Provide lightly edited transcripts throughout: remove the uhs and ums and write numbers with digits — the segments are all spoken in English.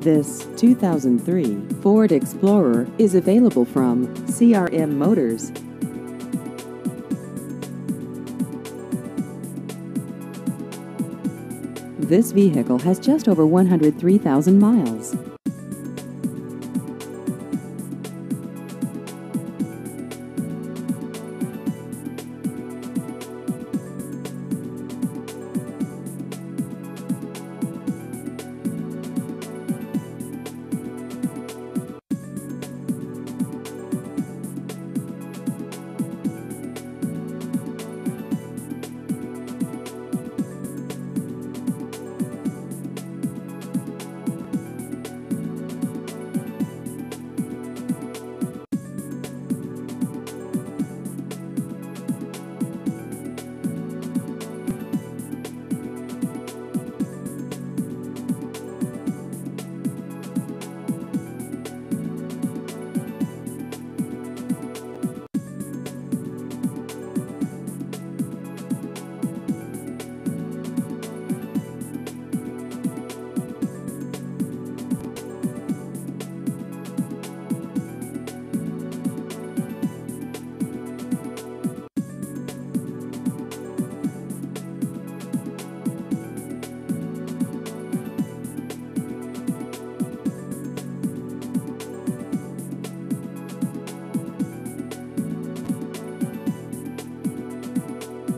This 2003 Ford Explorer is available from CRM Motors. This vehicle has just over 103,000 miles.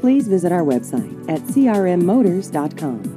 Please visit our website at crmmotors.com.